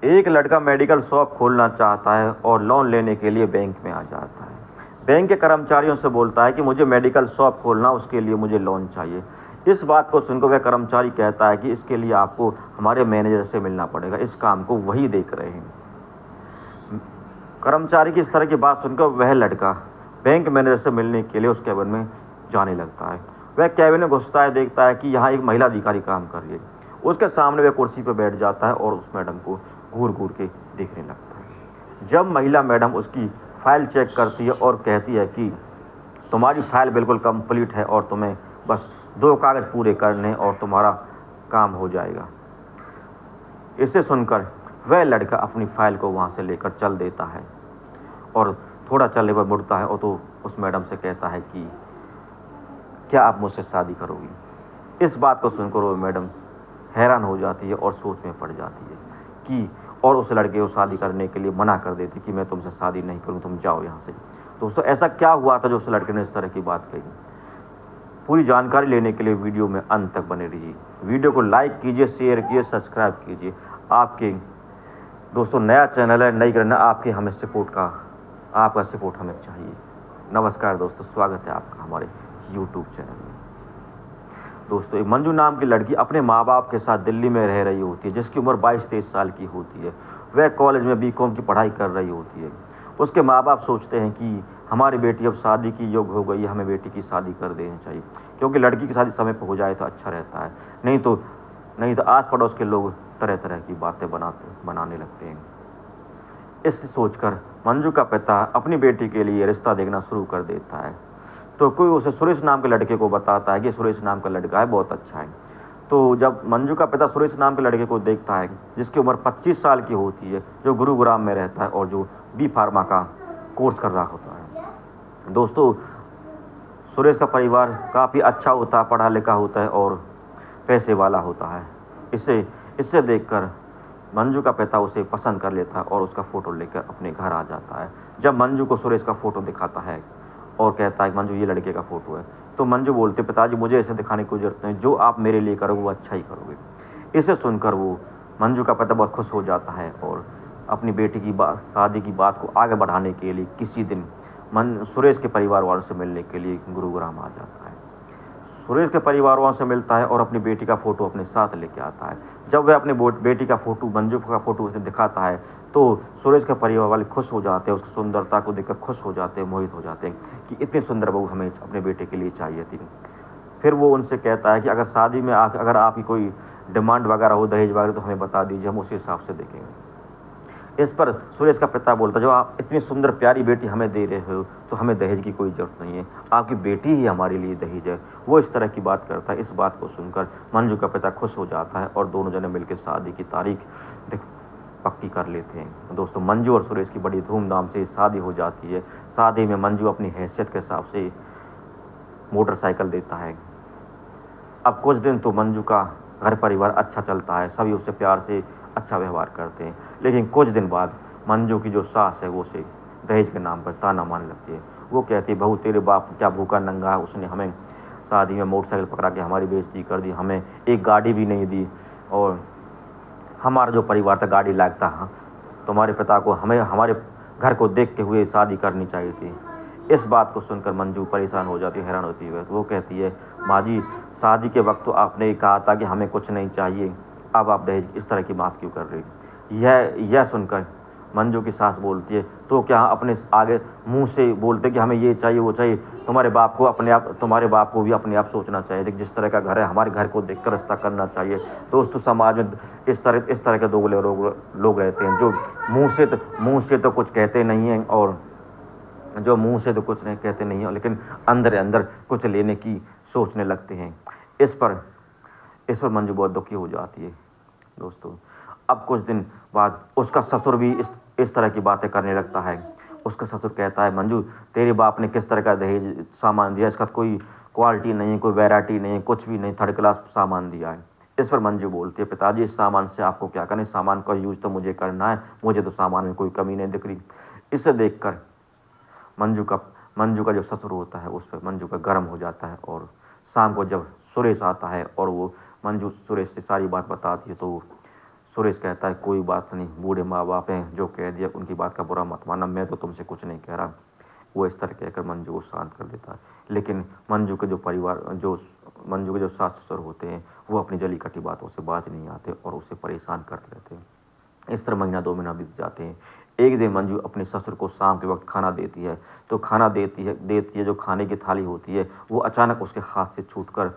एक लड़का medical shop खोलना चाहता है और लोन लेने के लिए बैंक में आ जाता है। बैंक के कर्मचारियों से बोलता है कि मुझे मेडिकल शॉप खोलना, उसके लिए मुझे लोन चाहिए। इस बात को सुनकर वह कर्मचारी कहता है कि इसके लिए आपको हमारे मैनेजर से मिलना पड़ेगा, इस काम को वही देख रहे हैं। कर्मचारी की इस तरह की बात सुनकर वह लड़का बैंक मैनेजर से मिलने के लिए उस कैबिन में जाने लगता है। वह कैबिन में घुसता है, देखता है कि यहाँ एक महिला अधिकारी काम कर रही है। उसके सामने वह कुर्सी पर बैठ जाता है और उस मैडम को घूर घूर के देखने लगता है। जब महिला मैडम उसकी फाइल चेक करती है और कहती है कि तुम्हारी फाइल बिल्कुल कंप्लीट है और तुम्हें बस 2 कागज़ पूरे करने और तुम्हारा काम हो जाएगा। इसे सुनकर वह लड़का अपनी फाइल को वहाँ से लेकर चल देता है और थोड़ा चलने पर मुड़ता है और तो उस मैडम से कहता है कि क्या आप मुझसे शादी करोगी। इस बात को सुनकर वो मैडम हैरान हो जाती है और सोच में पड़ जाती है कि और उस लड़के को शादी करने के लिए मना कर देती कि मैं तुमसे शादी नहीं करूँ, तुम जाओ यहाँ से। दोस्तों, ऐसा क्या हुआ था जो उस लड़के ने इस तरह की बात कही? पूरी जानकारी लेने के लिए वीडियो में अंत तक बने रहिए। वीडियो को लाइक कीजिए, शेयर कीजिए, सब्सक्राइब कीजिए। आपके दोस्तों नया चैनल है, नहीं करना आपके हमें आपका सपोर्ट हमें चाहिए। नमस्कार दोस्तों, स्वागत है आपका हमारे यूट्यूब चैनल में। दोस्तों, एक मंजू नाम की लड़की अपने माँ बाप के साथ दिल्ली में रह रही होती है, जिसकी उम्र 22-23 साल की होती है। वह कॉलेज में बीकॉम की पढ़ाई कर रही होती है। उसके माँ बाप सोचते हैं कि हमारी बेटी अब शादी की योग्य हो गई है, हमें बेटी की शादी कर देनी चाहिए, क्योंकि लड़की की शादी समय पर हो जाए तो अच्छा रहता है। नहीं तो आस पड़ोस के लोग तरह तरह की बातें बनाने लगते हैं। इस सोचकर मंजू का पिता अपनी बेटी के लिए रिश्ता देखना शुरू कर देता है। तो कोई उसे सुरेश नाम के लड़के को बताता है कि सुरेश नाम का लड़का है, बहुत अच्छा है। तो जब मंजू का पिता सुरेश नाम के लड़के को देखता है, जिसकी उम्र 25 साल की होती है, जो गुरुग्राम में रहता है और जो बी फार्मा का कोर्स कर रहा होता है। दोस्तों, सुरेश का परिवार काफ़ी अच्छा होता है, पढ़ा लिखा होता है और पैसे वाला होता है। इससे देखकर मंजू का पिता उसे पसंद कर लेता है और उसका फ़ोटो लेकर अपने घर आ जाता है। जब मंजू को सुरेश का फ़ोटो दिखाता है और कहता है, मंजू ये लड़के का फ़ोटो है, तो मंजू बोलते, पिताजी मुझे ऐसे दिखाने की ज़रूरत नहीं, जो आप मेरे लिए करोगे वो अच्छा ही करोगे। इसे सुनकर वो मंजू का पिता बहुत खुश हो जाता है और अपनी बेटी की शादी की बात को आगे बढ़ाने के लिए किसी दिन सुरेश के परिवार वालों से मिलने के लिए गुरुग्राम आ जाता है। सुरेश के परिवार वालों से मिलता है और अपनी बेटी का फ़ोटो अपने साथ लेके आता है। जब वह अपनी बेटी का फ़ोटो, मंजू का फ़ोटो उसे दिखाता है, तो सुरेश के परिवार वाले खुश हो जाते हैं, उसकी सुंदरता को देखकर खुश हो जाते हैं, मोहित हो जाते हैं कि इतनी सुंदर बहू हमें अपने बेटे के लिए चाहिए थी। फिर वो उनसे कहता है कि अगर शादी में अगर आपकी कोई डिमांड वगैरह हो, दहेज वगैरह, तो हमें बता दीजिए, हम उसी हिसाब से देखेंगे। इस पर सुरेश का पिता बोलता, जो आप इतनी सुंदर प्यारी बेटी हमें दे रहे हो तो हमें दहेज की कोई ज़रूरत नहीं है, आपकी बेटी ही हमारे लिए दहेज है। वो इस तरह की बात करता है। इस बात को सुनकर मंजू का पिता खुश हो जाता है और दोनों जने मिलकर शादी की तारीख पक्की कर लेते हैं। दोस्तों, मंजू और सुरेश की बड़ी धूमधाम से शादी हो जाती है। शादी में मंजू अपनी हैसियत के हिसाब से मोटरसाइकिल देता है। अब कुछ दिन तो मंजू का घर परिवार अच्छा चलता है, सभी उससे प्यार से अच्छा व्यवहार करते हैं। लेकिन कुछ दिन बाद मंजू की जो सास है वो उसे दहेज के नाम पर ताना मारने लगती है। वो कहती है, बहू तेरे बाप क्या भूखा नंगा है, उसने हमें शादी में मोटरसाइकिल पकड़ा के हमारी बेइज्जती कर दी, हमें एक गाड़ी भी नहीं दी और हमारा जो परिवार था गाड़ी लायक था, तुम्हारे पिता को हमें हमारे घर को देखते हुए शादी करनी चाहिए थी। इस बात को सुनकर मंजू परेशान हो जाती है, हैरान होती है। वो कहती है, माँ जी, शादी के वक्त तो आपने कहा था कि हमें कुछ नहीं चाहिए, अब आप दहेज इस तरह की बात क्यों कर रही? यह सुनकर मंजू की सास बोलती है, तो क्या अपने आगे मुंह से बोलते कि हमें ये चाहिए वो चाहिए? तुम्हारे बाप को भी अपने आप सोचना चाहिए। जिस तरह का घर है, हमारे घर को देखकर रिश्ता करना चाहिए। दोस्तों, समाज में इस तरह के दोगले लोग रहते हैं, जो मुंह से तो कुछ कहते नहीं हैं और जो मुंह से तो कुछ नहीं कहते नहीं हैं, लेकिन अंदर अंदर कुछ लेने की सोचने लगते हैं। इस पर मंजू बहुत दुखी हो जाती है। दोस्तों, अब कुछ दिन बाद उसका ससुर भी इस तरह की बातें करने लगता है। उसका ससुर कहता है, मंजू, तेरे बाप ने किस तरह का दहेज सामान दिया, इसका कोई क्वालिटी नहीं है, कोई वैरायटी नहीं है, कुछ भी नहीं, थर्ड क्लास सामान दिया है। इस पर मंजू बोलती है, पिताजी, इस सामान से आपको क्या करना है? सामान का यूज़ तो मुझे करना है, मुझे तो सामान में कोई कमी नहीं दिख रही। इसे देखकर मंजू का जो ससुर होता है उस पर मंजू का गर्म हो जाता है और शाम को जब सुरेश आता है और वो मंजू सुरेश से सारी बात बताती है, तो सुरेश कहता है कोई बात नहीं, बूढ़े माँ बाप हैं, जो कह दिया उनकी बात का बुरा मत मानना, मैं तो तुमसे कुछ नहीं कह रहा। वो इस तरह कहकर मंजू को शांत कर देता है। लेकिन मंजू के जो परिवार जो मंजू के जो सास ससुर होते हैं वो अपनी जली कटी बातों से बाज नहीं आते और उसे परेशान करते रहते हैं। इस तरह महीना 2 महीना बीत जाते हैं। एक दिन मंजू अपने ससुर को शाम के वक्त खाना देती है, तो खाना देती है जो खाने की थाली होती है वो अचानक उसके हाथ से छूटकर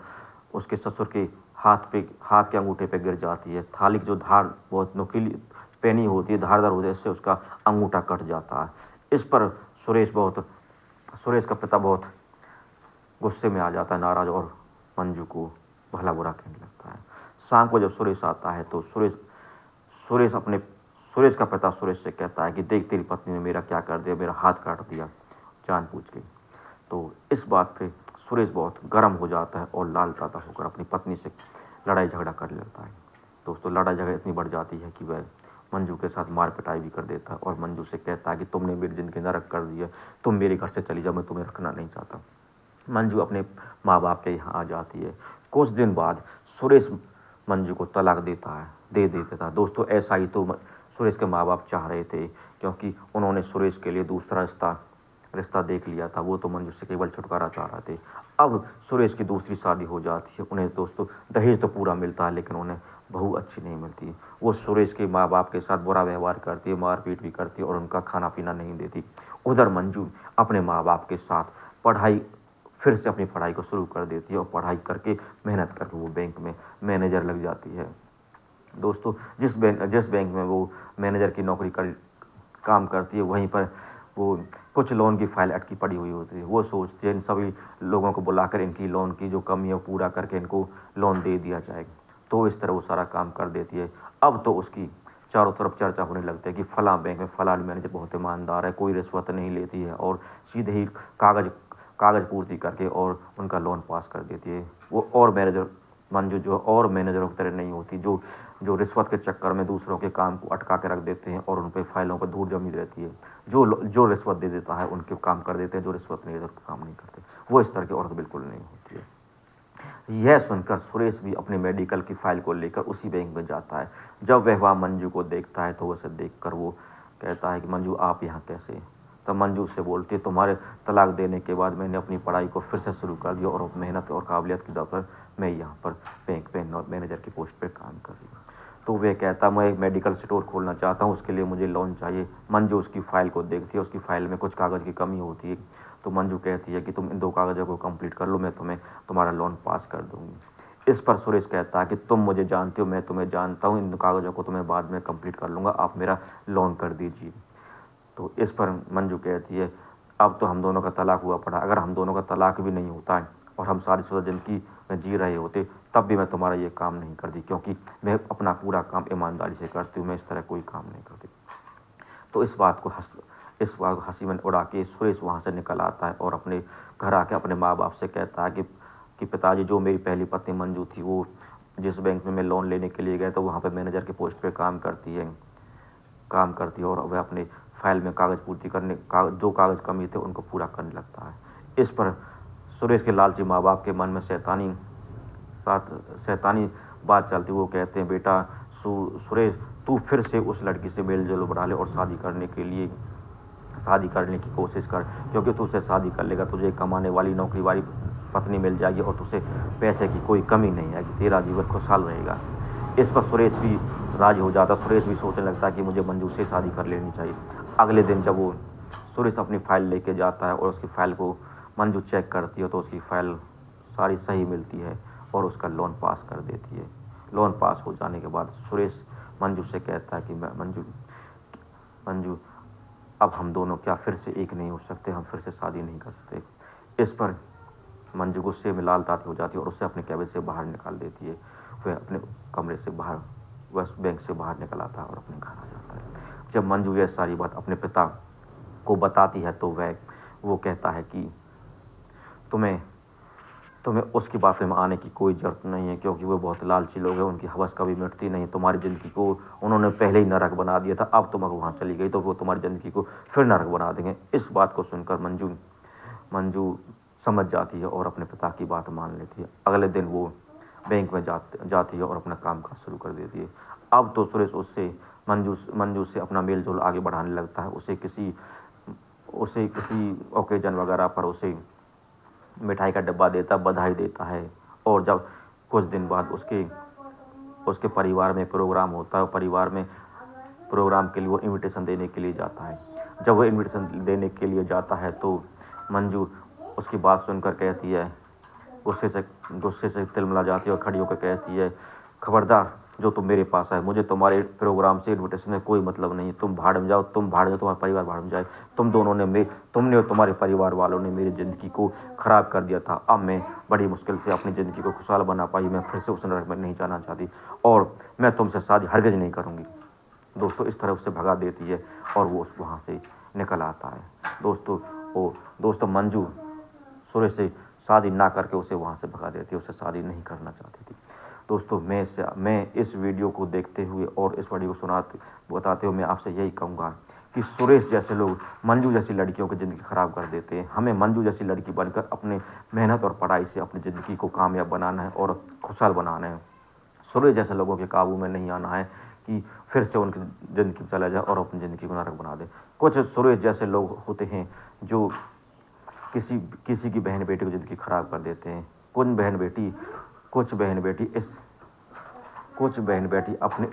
उसके ससुर के हाथ के अंगूठे पे गिर जाती है। थाली की जो धार बहुत नुकीली पैनी होती है, धारदार होती है, इससे उसका अंगूठा कट जाता है। इस पर सुरेश का पिता बहुत गुस्से में आ जाता है, नाराज, और मंजू को भला बुरा कहने लगता है। शाम को जब सुरेश आता है तो सुरेश अपने सुरेश का पिता सुरेश से कहता है कि देख तेरी पत्नी ने मेरा क्या कर दिया, मेरा हाथ काट दिया जानबूझ के। तो इस बात पे सुरेश बहुत गर्म हो जाता है और लाल ताता होकर अपनी पत्नी से लड़ाई झगड़ा कर लेता है। दोस्तों, लड़ाई झगड़ा इतनी बढ़ जाती है कि वह मंजू के साथ मार पिटाई भी कर देता है और मंजू से कहता है कि तुमने मेरी ज़िंदगी नरक कर दी है, तुम मेरे घर से चली जाओ, मैं तुम्हें रखना नहीं चाहता। मंजू अपने माँ बाप के यहाँ आ जाती है। कुछ दिन बाद सुरेश मंजू को तलाक दे देता था। दोस्तों, ऐसा ही तो सुरेश के माँ बाप चाह रहे थे, क्योंकि उन्होंने सुरेश के लिए दूसरा रिश्ता देख लिया था। वो तो मंजू से केवल छुटकारा चाह रहे थे। अब सुरेश की दूसरी शादी हो जाती है। उन्हें दोस्तों दहेज तो पूरा मिलता है, लेकिन उन्हें बहू अच्छी नहीं मिलती। वो सुरेश के माँ बाप के साथ बुरा व्यवहार करती है, मारपीट भी करती है और उनका खाना पीना नहीं देती। उधर मंजू अपने माँ बाप के साथ फिर से अपनी पढ़ाई को शुरू कर देती है और पढ़ाई करके मेहनत करके वो बैंक में मैनेजर लग जाती है। दोस्तों, जिस बैंक में वो मैनेजर की नौकरी काम करती है, वहीं पर वो कुछ लोन की फाइल अटकी पड़ी हुई होती है। वो सोचती है इन सभी लोगों को बुलाकर इनकी लोन की जो कमी है वो पूरा करके इनको लोन दे दिया जाएगा। तो इस तरह वो सारा काम कर देती है। अब तो उसकी चारों तरफ चर्चा होने लगती है कि फलां बैंक में फलां मैनेजर बहुत ईमानदार है, कोई रिश्वत नहीं लेती है और सीधे ही कागज़ पूर्ति करके और उनका लोन पास कर देती है। वो मंजू जो और मैनेजरों की तरह नहीं होती, जो रिश्वत के चक्कर में दूसरों के काम को अटका के रख देते हैं और उन पर फाइलों पर धूल जमी रहती है। जो रिश्वत दे देता है उनके काम कर देते हैं, जो रिश्वत नहीं देते उनके काम नहीं करते। वो इस तरह की औरत बिल्कुल नहीं होती है। यह सुनकर सुरेश भी अपने मेडिकल की फाइल को लेकर उसी बैंक में जाता है। जब वह वहाँ मंजू को देखता है तो उसे देखकर वो कहता है कि मंजू आप यहाँ कैसे? तब मंजू उससे बोलती है तुम्हारे तलाक देने के बाद मैंने अपनी पढ़ाई को फिर से शुरू कर दिया और मेहनत और काबिलियत की दम पर मैं यहाँ पर बैंक पे मैनेजर की पोस्ट पे काम कर रही हूँ। तो वह कहता मैं एक मेडिकल स्टोर खोलना चाहता हूँ, उसके लिए मुझे लोन चाहिए। मंजू उसकी फ़ाइल को देखती है, उसकी फ़ाइल में कुछ कागज़ की कमी होती है। तो मंजू कहती है कि तुम इन 2 कागज़ों को कंप्लीट कर लो, मैं तुम्हारा लोन पास कर दूँगी। इस पर सुरेश कहता है कि तुम मुझे जानते हो, मैं तुम्हें जानता हूँ, इन कागज़ों को तुम्हें बाद में कंप्लीट कर लूँगा, आप मेरा लोन कर दीजिए। तो इस पर मंजू कहती है अब तो हम दोनों का तलाक हुआ पड़ा, अगर हम दोनों का तलाक भी नहीं होता है और हम शादीशुदा ज़िंदगी में जी रहे होते तब भी मैं तुम्हारा ये काम नहीं करती, क्योंकि मैं अपना पूरा काम ईमानदारी से करती हूँ, मैं इस तरह कोई काम नहीं करती। तो इस बात को हंसी में उड़ा के सुरेश वहाँ से निकल आता है और अपने घर आके अपने माँ बाप से कहता है कि पिताजी, जो मेरी पहली पत्नी मंजू थी वो जिस बैंक में मैं लोन लेने के लिए गया तो वहाँ पर मैनेजर की पोस्ट पर काम करती है और वह अपने फाइल में कागज़ पूर्ति जो कागज़ कमी थे उनको पूरा करने लगता है। इस पर सुरेश के लालची माँ बाप के मन में शैतानी बात चलती। वो कहते हैं बेटा सुरेश, तू फिर से उस लड़की से मेल जोल बढ़ा ले और शादी करने की कोशिश कर, क्योंकि तू उससे शादी कर लेगा तुझे कमाने वाली नौकरी वाली पत्नी मिल जाएगी और तुझे पैसे की कोई कमी नहीं आएगी, तेरा जीवन खुशहाल रहेगा। इस पर सुरेश भी राजी हो जाता। सुरेश भी सोचने लगता है कि मुझे मंजू से शादी कर लेनी चाहिए। अगले दिन जब वो सुरेश अपनी फ़ाइल लेके जाता है और उसकी फ़ाइल को मंजू चेक करती है तो उसकी फ़ाइल सारी सही मिलती है और उसका लोन पास कर देती है। लोन पास हो जाने के बाद सुरेश मंजू से कहता है कि मंजू अब हम दोनों क्या फिर से एक नहीं हो सकते, हम फिर से शादी नहीं कर सकते। इस पर मंजू गुस्से में लाल ताती हो जाती है और उसे अपने कैबिन से बाहर निकाल देती है। वह अपने कमरे से बाहर वह बैंक से बाहर निकल आता है और अपने घर आ जाता है। जब मंजू यह सारी बात अपने पिता को बताती है तो वो कहता है कि तुम्हें उसकी बातों में आने की कोई ज़रूरत नहीं है, क्योंकि वो बहुत लालची लोग हैं, उनकी हवस कभी मिटती नहीं। तुम्हारी ज़िंदगी को उन्होंने पहले ही नरक बना दिया था, अब तुम अगर वहाँ चली गई तो वो तुम्हारी ज़िंदगी को फिर नरक बना देंगे। इस बात को सुनकर मंजू समझ जाती है और अपने पिता की बात मान लेती है। अगले दिन वो बैंक में जाती है और अपना काम काज शुरू कर देती है। अब तो सुरेश उससे मंजू से अपना मेल जोल आगे बढ़ाने लगता है। उसे किसी ओकेजन वगैरह पर उसे मिठाई का डब्बा देता, बधाई देता है। और जब कुछ दिन बाद उसके परिवार में प्रोग्राम होता है, परिवार में प्रोग्राम के लिए वो इनविटेशन देने के लिए जाता है। जब वो इनविटेशन देने के लिए जाता है तो मंजू उसकी बात सुनकर कहती है, गुस्से से तिलमिला जाती है और खड़ी होकर कहती है, खबरदार जो तुम मेरे पास आए, मुझे तुम्हारे प्रोग्राम से इनविटेशन में कोई मतलब नहीं। तुम भाड़ में जाओ, तुम्हारा परिवार भाड़ में जाए। तुमने और तुम्हारे परिवार वालों ने मेरी ज़िंदगी को ख़राब कर दिया था। अब मैं बड़ी मुश्किल से अपनी ज़िंदगी को खुशहाल बना पाई। मैं फिर से उस नरक में नहीं जाना चाहती और मैं तुमसे शादी हरगिज़ नहीं करूँगी। दोस्तों इस तरह उससे भगा देती है और वो वहाँ से निकल आता है। दोस्तों मंजू सुरेश से शादी ना करके उसे वहाँ से भगा देती है, उसे शादी नहीं करना चाहती थी। दोस्तों मैं इस वीडियो को देखते हुए और इस वीडियो को बताते हुए मैं आपसे यही कहूँगा कि सुरेश जैसे लोग मंजू जैसी लड़कियों की ज़िंदगी ख़राब कर देते हैं। हमें मंजू जैसी लड़की बनकर अपने मेहनत और पढ़ाई से अपनी ज़िंदगी को कामयाब बनाना है और खुशहाल बनाना है। सुरेश जैसे लोगों के काबू में नहीं आना है कि फिर से उनकी ज़िंदगी चला जाए और अपनी ज़िंदगी को नरक बना दे। कुछ सुरेश जैसे लोग होते हैं जो किसी की बहन बेटी की ज़िंदगी ख़राब कर देते हैं। कुछ बहन बेटी अपने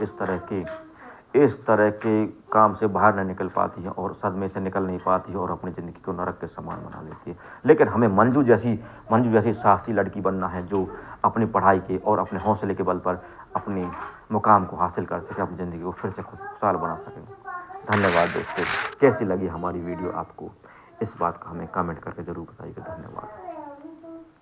इस तरह के काम से बाहर नहीं निकल पाती हैं और सदमे से निकल नहीं पाती है और अपनी ज़िंदगी को नरक के समान बना लेती है। लेकिन हमें मंजू जैसी साहसी लड़की बनना है जो अपनी पढ़ाई के और अपने हौसले के बल पर अपने मुकाम को हासिल कर सके, अपनी ज़िंदगी को फिर से खुशहाल बना सके। धन्यवाद दोस्तों। कैसी लगी हमारी वीडियो आपको, इस बात का हमें कमेंट करके ज़रूर बताइएगा। धन्यवाद।